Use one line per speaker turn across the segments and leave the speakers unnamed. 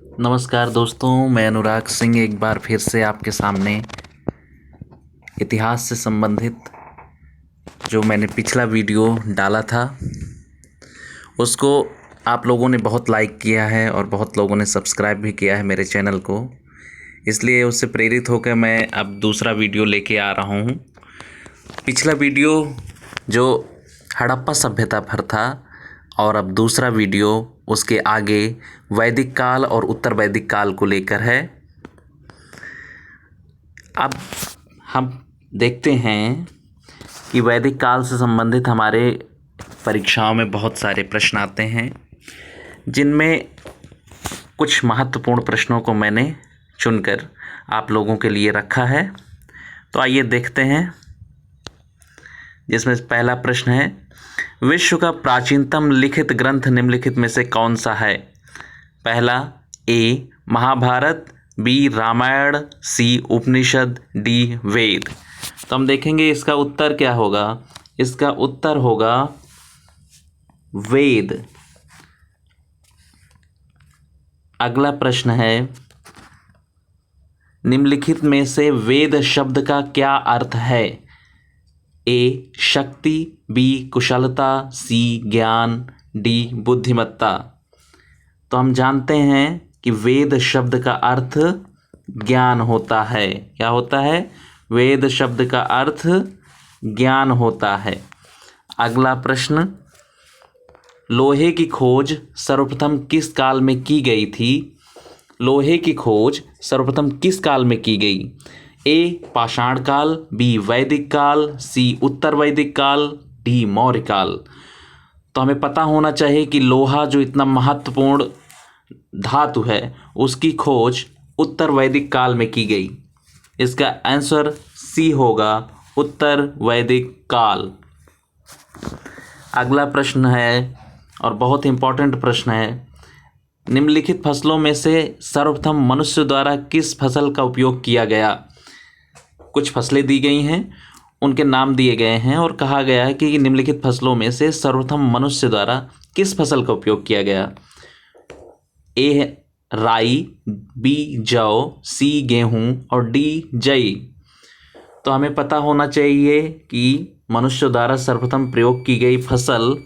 नमस्कार दोस्तों, मैं अनुराग सिंह एक बार फिर से आपके सामने इतिहास से संबंधित जो मैंने पिछला वीडियो डाला था उसको आप लोगों ने बहुत लाइक किया है और बहुत लोगों ने सब्सक्राइब भी किया है मेरे चैनल को। इसलिए उससे प्रेरित होकर मैं अब दूसरा वीडियो लेके आ रहा हूँ। पिछला वीडियो जो हड़प्पा सभ्यता पर था और अब दूसरा वीडियो उसके आगे वैदिक काल और उत्तर वैदिक काल को लेकर है। अब हम देखते हैं कि वैदिक काल से संबंधित हमारे परीक्षाओं में बहुत सारे प्रश्न आते हैं, जिनमें कुछ महत्वपूर्ण प्रश्नों को मैंने चुनकर आप लोगों के लिए रखा है। तो आइए देखते हैं, जिसमें पहला प्रश्न है, विश्व का प्राचीनतम लिखित ग्रंथ निम्नलिखित में से कौन सा है? पहला, ए महाभारत, बी रामायण, सी उपनिषद, डी वेद। तो हम देखेंगे इसका उत्तर क्या होगा। इसका उत्तर होगा वेद। अगला प्रश्न है, निम्नलिखित में से वेद शब्द का क्या अर्थ है? ए शक्ति, बी कुशलता, सी ज्ञान, डी बुद्धिमत्ता। तो हम जानते हैं कि वेद शब्द का अर्थ ज्ञान होता है। क्या होता है? वेद शब्द का अर्थ ज्ञान होता है। अगला प्रश्न, लोहे की खोज सर्वप्रथम किस काल में की गई थी? लोहे की खोज सर्वप्रथम किस काल में की गई? ए पाषाण काल, बी वैदिक काल, सी उत्तर वैदिक काल, डी मौर्य काल। तो हमें पता होना चाहिए कि लोहा जो इतना महत्वपूर्ण धातु है उसकी खोज उत्तर वैदिक काल में की गई। इसका आंसर सी होगा, उत्तर वैदिक काल। अगला प्रश्न है और बहुत इंपॉर्टेंट प्रश्न है, निम्नलिखित फसलों में से सर्वप्रथम मनुष्य द्वारा किस फसल का उपयोग किया गया? कुछ फसलें दी गई हैं, उनके नाम दिए गए हैं और कहा गया है कि निम्नलिखित फसलों में से सर्वप्रथम मनुष्य द्वारा किस फसल का उपयोग किया गया? ए राई, बी जौ, सी गेहूं और डी जई। तो हमें पता होना चाहिए कि मनुष्य द्वारा सर्वप्रथम प्रयोग की गई फसल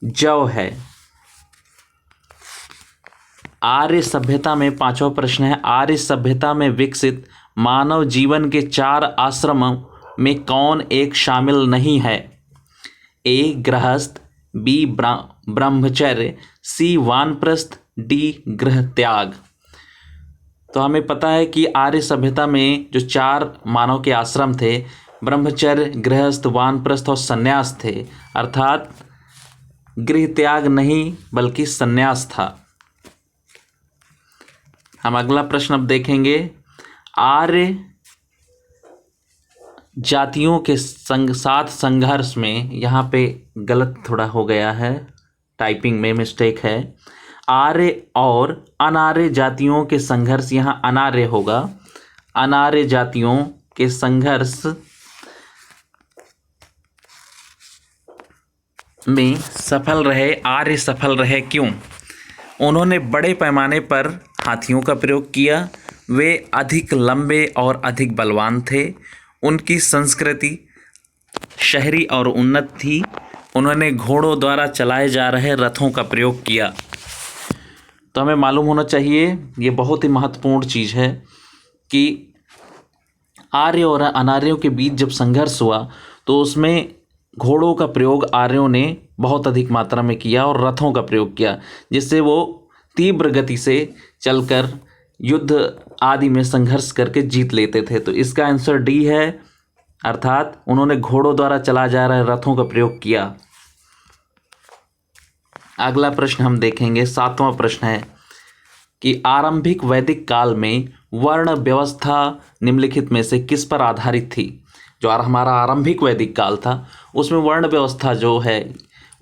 जौ है। आर्य सभ्यता में पांचवा प्रश्न है, आर्य सभ्यता में विकसित मानव जीवन के 4 आश्रमों में कौन एक शामिल नहीं है? ए गृहस्थ, बी ब्रह्मचर्य, सी वानप्रस्थ, डी गृह त्याग। तो हमें पता है कि आर्य सभ्यता में जो 4 मानव के आश्रम थे, ब्रह्मचर्य, गृहस्थ, वानप्रस्थ और संन्यास थे, अर्थात गृह त्याग नहीं बल्कि संन्यास था। हम अगला प्रश्न अब देखेंगे, आर्य जातियों के साथ संघर्ष में, यहाँ पे गलत थोड़ा हो गया है, टाइपिंग में मिस्टेक है। आर्य और अनार्य जातियों के संघर्ष, यहाँ अनार्य होगा। अनार्य जातियों के संघर्ष में सफल रहे, आर्य सफल रहे, क्यों? उन्होंने बड़े पैमाने पर हाथियों का प्रयोग किया, वे अधिक लंबे और अधिक बलवान थे, उनकी संस्कृति शहरी और उन्नत थी, उन्होंने घोड़ों द्वारा चलाए जा रहे रथों का प्रयोग किया। तो हमें मालूम होना चाहिए, ये बहुत ही महत्वपूर्ण चीज़ है कि आर्य और अनार्यों के बीच जब संघर्ष हुआ तो उसमें घोड़ों का प्रयोग आर्यों ने बहुत अधिक मात्रा में किया और रथों का प्रयोग किया, जिससे वो तीव्र गति से चलकर युद्ध आदि में संघर्ष करके जीत लेते थे। तो इसका आंसर डी है, अर्थात उन्होंने घोड़ों द्वारा चला जा रहे रथों का प्रयोग किया। अगला प्रश्न हम देखेंगे, 7वां प्रश्न है कि आरंभिक वैदिक काल में वर्ण व्यवस्था निम्नलिखित में से किस पर आधारित थी? जो हमारा आरंभिक वैदिक काल था उसमें वर्ण व्यवस्था जो है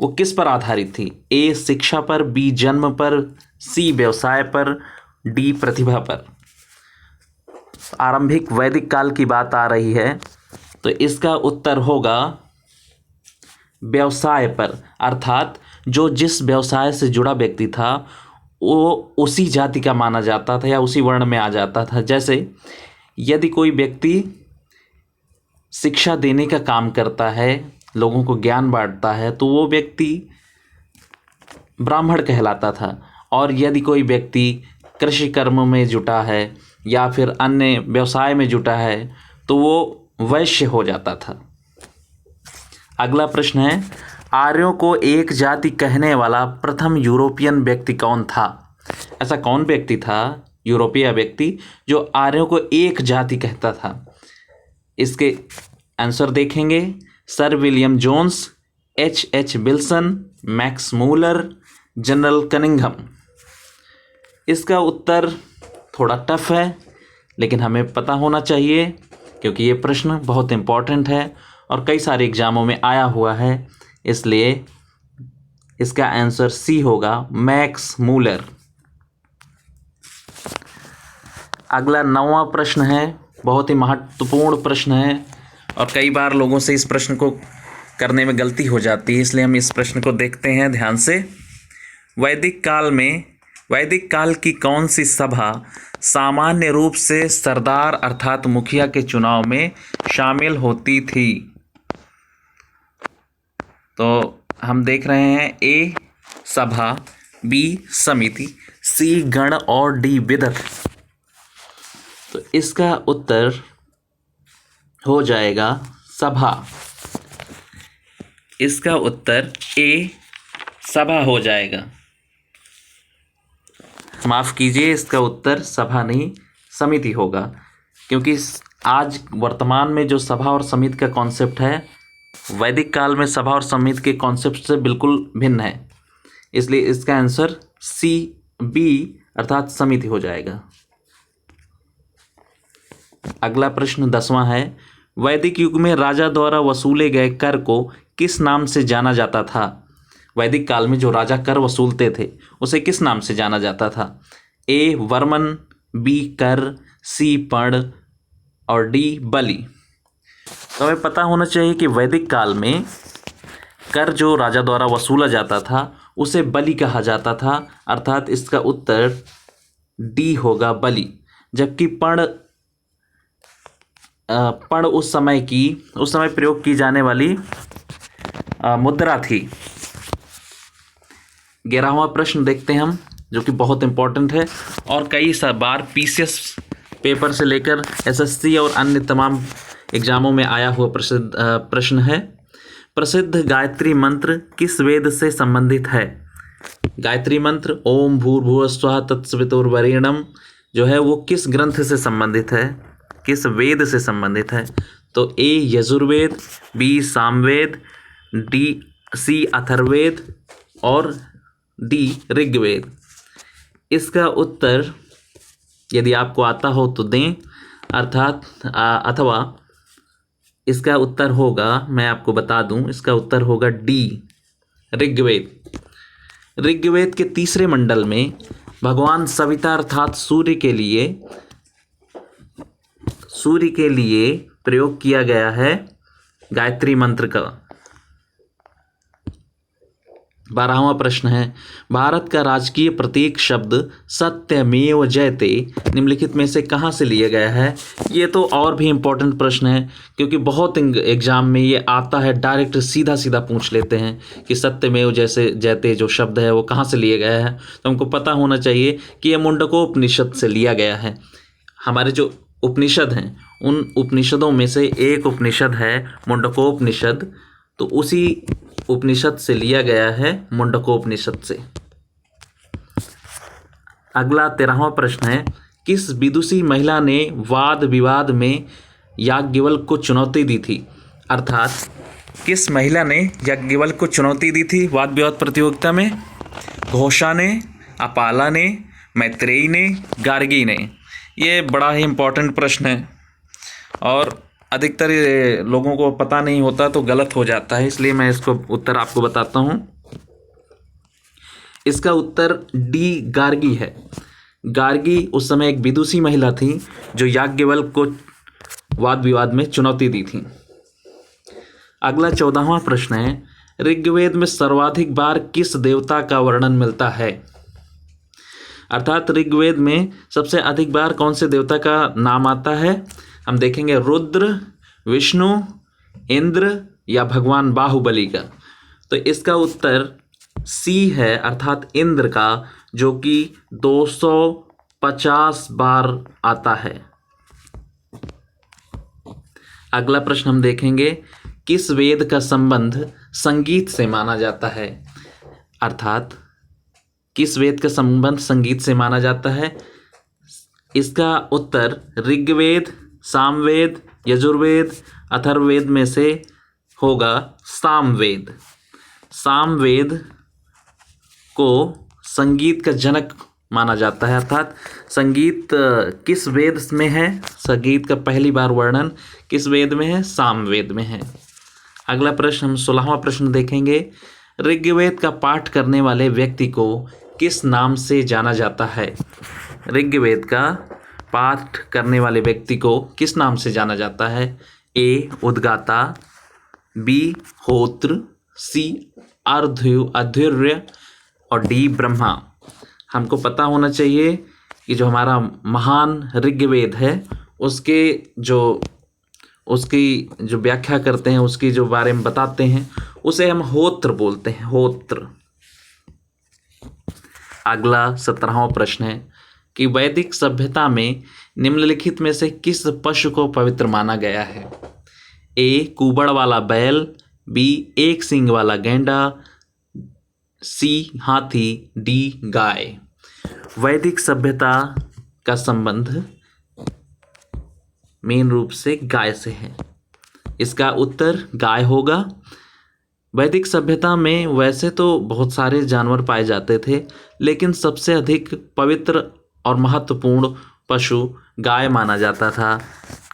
वो किस पर आधारित थी? ए शिक्षा पर, बी जन्म पर, सी व्यवसाय पर, डी प्रतिभा पर। आरंभिक वैदिक काल की बात आ रही है तो इसका उत्तर होगा व्यवसाय पर, अर्थात जो जिस व्यवसाय से जुड़ा व्यक्ति था वो उसी जाति का माना जाता था या उसी वर्ण में आ जाता था। जैसे यदि कोई व्यक्ति शिक्षा देने का काम करता है, लोगों को ज्ञान बांटता है, तो वो व्यक्ति ब्राह्मण कहलाता था। और यदि कोई व्यक्ति कृषि कर्म में जुटा है या फिर अन्य व्यवसाय में जुटा है तो वो वैश्य हो जाता था। अगला प्रश्न है, आर्यों को एक जाति कहने वाला प्रथम यूरोपियन व्यक्ति कौन था? ऐसा कौन व्यक्ति था, यूरोपीय व्यक्ति, जो आर्यों को एक जाति कहता था? इसके आंसर देखेंगे। Sir William Jones, H Wilson, Max Muller, general Cunningham. इसका उत्तर थोड़ा टफ है, लेकिन हमें पता होना चाहिए क्योंकि ये प्रश्न बहुत इम्पॉर्टेंट है और कई सारे एग्जामों में आया हुआ है, इसलिए इसका आंसर सी होगा, मैक्स मूलर। अगला 9वां प्रश्न है, बहुत ही महत्वपूर्ण प्रश्न है और कई बार लोगों से इस प्रश्न को करने में गलती हो जाती है, इसलिए हम इस प्रश्न को देखते हैं ध्यान से। वैदिक काल की कौन सी सभा सामान्य रूप से सरदार अर्थात मुखिया के चुनाव में शामिल होती थी? तो हम देख रहे हैं, ए सभा, बी समिति, सी गण और डी विदत। तो इसका उत्तर हो जाएगा सभा। इसका उत्तर ए सभा हो जाएगा। माफ़ कीजिए, इसका उत्तर सभा नहीं समिति होगा, क्योंकि आज वर्तमान में जो सभा और समिति का कॉन्सेप्ट है, वैदिक काल में सभा और समिति के कॉन्सेप्ट से बिल्कुल भिन्न है, इसलिए इसका आंसर सी बी अर्थात समिति हो जाएगा। अगला प्रश्न 10वां है, वैदिक युग में राजा द्वारा वसूले गए कर को किस नाम से जाना जाता था? वैदिक काल में जो राजा कर वसूलते थे उसे किस नाम से जाना जाता था? ए वर्मन, बी कर, सी पण और डी बलि। तो हमें पता होना चाहिए कि वैदिक काल में कर जो राजा द्वारा वसूला जाता था उसे बलि कहा जाता था, अर्थात इसका उत्तर डी होगा, बलि। जबकि पण उस समय प्रयोग की जाने वाली मुद्रा थी। 11वां प्रश्न देखते हैं हम, जो कि बहुत इंपॉर्टेंट है और कई बार पीसीएस पेपर से लेकर एसएससी और अन्य तमाम एग्जामों में आया हुआ प्रश्न है। प्रसिद्ध गायत्री मंत्र किस वेद से संबंधित है? गायत्री मंत्र ओम भूर्भुवः स्वः तत्सवितुर्वरेण्यम जो है वो किस ग्रंथ से संबंधित है, किस वेद से संबंधित है? तो ए यजुर्वेद, बी सामवेद, सी अथर्ववेद और डी ऋग्वेद। इसका उत्तर यदि आपको आता हो तो दें, अर्थात अथवा इसका उत्तर होगा, मैं आपको बता दूं, इसका उत्तर होगा डी ऋग्वेद। ऋग्वेद के तीसरे मंडल में भगवान सविता अर्थात सूर्य के लिए प्रयोग किया गया है गायत्री मंत्र का। 12वां प्रश्न है, भारत का राजकीय प्रतीक शब्द सत्यमेव जयते निम्नलिखित में से कहाँ से लिया गया है? ये तो और भी इम्पोर्टेंट प्रश्न है, क्योंकि बहुत एग्जाम में ये आता है, डायरेक्ट सीधा पूछ लेते हैं कि सत्यमेव जयते जो शब्द है वो कहाँ से लिया गया है। तो हमको पता होना चाहिए कि ये मुंडकोपनिषद से लिया गया है। हमारे जो उपनिषद हैं उन उपनिषदों में से एक उपनिषद है मुंडकोपनिषद, तो उसी उपनिषद से लिया गया है, मुंडकोपनिषद से। अगला 13वां प्रश्न है, किस विदुषी महिला ने वाद विवाद में याज्ञवल्क्य को चुनौती दी थी? अर्थात किस महिला ने याज्ञवल्क्य को चुनौती दी थी वाद विवाद प्रतियोगिता में? घोषा ने, अपाला ने, मैत्रेयी ने, गार्गी ने। ये बड़ा ही इम्पोर्टेंट प्रश्न है और अधिकतर लोगों को पता नहीं होता तो गलत हो जाता है, इसलिए मैं इसको उत्तर आपको बताता हूँ। इसका उत्तर डी गार्गी है। गार्गी उस समय एक विदुषी महिला थी जो याज्ञवल्क्य को वाद विवाद में चुनौती दी थी। अगला 14वां प्रश्न है, ऋग्वेद में सर्वाधिक बार किस देवता का वर्णन मिलता है? अर्थात ऋग्वेद में सबसे अधिक बार कौन से देवता का नाम आता है? हम देखेंगे रुद्र, विष्णु, इंद्र या भगवान बाहुबली का। तो इसका उत्तर सी है, अर्थात इंद्र का, जो कि 250 बार आता है। अगला प्रश्न हम देखेंगे, किस वेद का संबंध संगीत से माना जाता है? अर्थात किस वेद का संबंध संगीत से माना जाता है? इसका उत्तर ऋग्वेद, सामवेद, यजुर्वेद, अथर्ववेद में से होगा सामवेद। सामवेद को संगीत का जनक माना जाता है। अर्थात संगीत किस वेद में है? संगीत का पहली बार वर्णन किस वेद में है? सामवेद में है। अगला प्रश्न, हम 16वां प्रश्न देखेंगे, ऋग्वेद का पाठ करने वाले व्यक्ति को किस नाम से जाना जाता है? ऋग्वेद का पाठ करने वाले व्यक्ति को किस नाम से जाना जाता है? ए उद्गाता, बी होत्र, सी अध्वर्य और डी ब्रह्मा। हमको पता होना चाहिए कि जो हमारा महान ऋग्वेद है उसकी जो व्याख्या करते हैं, उसकी जो बारे में बताते हैं, उसे हम होत्र बोलते हैं, होत्र। अगला 17वां प्रश्न है कि वैदिक सभ्यता में निम्नलिखित में से किस पशु को पवित्र माना गया है? ए कुबड़ वाला बैल, बी एक सींग वाला गैंडा, सी हाथी, डी गाय। वैदिक सभ्यता का संबंध मेन रूप से गाय से है। इसका उत्तर गाय होगा। वैदिक सभ्यता में वैसे तो बहुत सारे जानवर पाए जाते थे, लेकिन सबसे अधिक पवित्र और महत्वपूर्ण पशु गाय माना जाता था,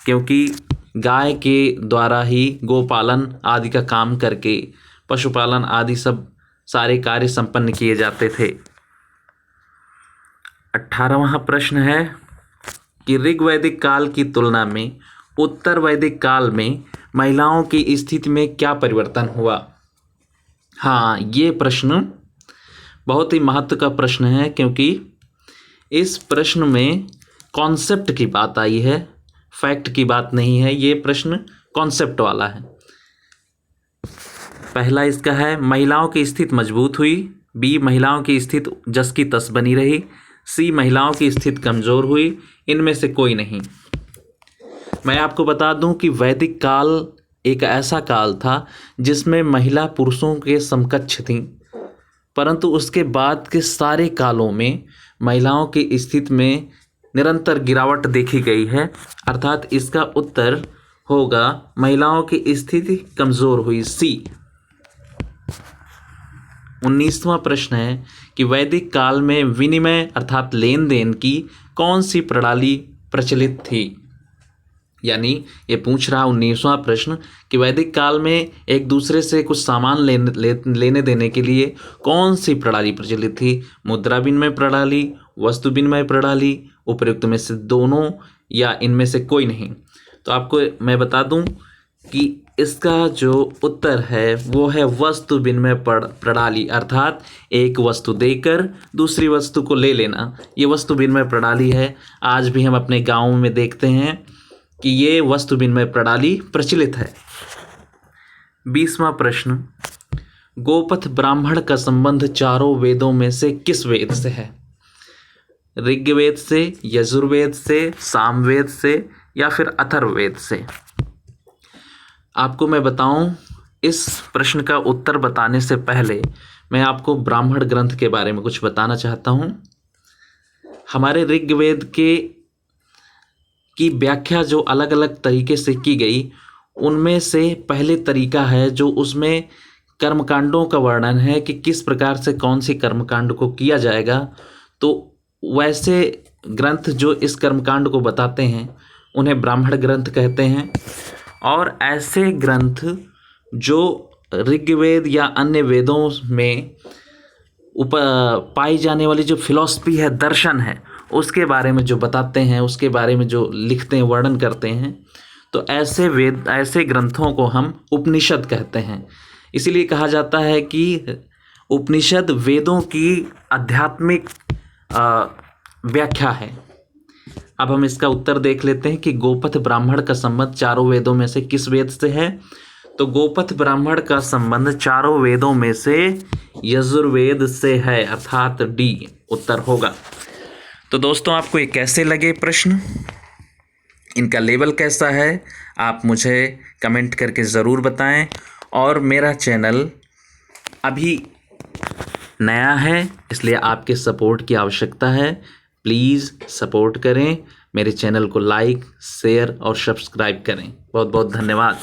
क्योंकि गाय के द्वारा ही गोपालन आदि का काम करके पशुपालन आदि सब सारे कार्य संपन्न किए जाते थे। 18वां प्रश्न है कि ऋग्वैदिक काल की तुलना में उत्तर वैदिक काल में महिलाओं की स्थिति में क्या परिवर्तन हुआ? हाँ, ये प्रश्न बहुत ही महत्व का प्रश्न है, क्योंकि इस प्रश्न में कॉन्सेप्ट की बात आई है, फैक्ट की बात नहीं है। ये प्रश्न कॉन्सेप्ट वाला है। पहला इसका है, महिलाओं की स्थिति मजबूत हुई, बी महिलाओं की स्थिति जस की तस बनी रही, सी महिलाओं की स्थिति कमज़ोर हुई, इनमें से कोई नहीं। मैं आपको बता दूं कि वैदिक काल एक ऐसा काल था जिसमें महिला पुरुषों के समकक्ष थीं, परंतु उसके बाद के सारे कालों में महिलाओं की स्थिति में निरंतर गिरावट देखी गई है। अर्थात इसका उत्तर होगा महिलाओं की स्थिति कमज़ोर हुई, सी। 19वां प्रश्न है कि वैदिक काल में विनिमय अर्थात लेन देन की कौन सी प्रणाली प्रचलित थी? यानी ये पूछ रहा 19वां प्रश्न कि वैदिक काल में एक दूसरे से कुछ सामान लेने देने के लिए कौन सी प्रणाली प्रचलित थी? मुद्रा विनिमय प्रणाली, वस्तु विनिमय प्रणाली, उपयुक्त में से दोनों या इनमें से कोई नहीं। तो आपको मैं बता दूं कि इसका जो उत्तर है वो है वस्तु विनिमय प्रणाली। अर्थात एक वस्तु देकर दूसरी वस्तु को ले लेना, ये वस्तु विनिमय प्रणाली है। आज भी हम अपने गाँव में देखते हैं कि ये वस्तु विनिमय प्रणाली प्रचलित है। 20वां प्रश्न, गोपथ ब्राह्मण का संबंध चारों वेदों में से किस वेद से है? ऋग्वेद से, यजुर्वेद से, सामवेद से या फिर अथर्ववेद से? आपको मैं बताऊं, इस प्रश्न का उत्तर बताने से पहले मैं आपको ब्राह्मण ग्रंथ के बारे में कुछ बताना चाहता हूं। हमारे ऋग्वेद की व्याख्या जो अलग अलग तरीके से की गई, उनमें से पहले तरीका है जो उसमें कर्मकांडों का वर्णन है कि किस प्रकार से कौन सी कर्मकांड को किया जाएगा। तो वैसे ग्रंथ जो इस कर्मकांड को बताते हैं उन्हें ब्राह्मण ग्रंथ कहते हैं। और ऐसे ग्रंथ जो ऋग्वेद या अन्य वेदों में पाई जाने वाली जो फिलॉसफी है, दर्शन है, उसके बारे में जो बताते हैं, उसके बारे में जो लिखते हैं, वर्णन करते हैं, तो ऐसे ग्रंथों को हम उपनिषद कहते हैं। इसीलिए कहा जाता है कि उपनिषद वेदों की आध्यात्मिक व्याख्या है। अब हम इसका उत्तर देख लेते हैं कि गोपथ ब्राह्मण का संबंध चारों वेदों में से किस वेद से है। तो गोपथ ब्राह्मण का संबंध चारों वेदों में से यजुर्वेद से है, अर्थात डी उत्तर होगा। तो दोस्तों, आपको ये कैसे लगे प्रश्न, इनका लेवल कैसा है, आप मुझे कमेंट करके ज़रूर बताएं। और मेरा चैनल अभी नया है, इसलिए आपके सपोर्ट की आवश्यकता है। प्लीज़ सपोर्ट करें, मेरे चैनल को लाइक, शेयर और सब्सक्राइब करें। बहुत बहुत धन्यवाद।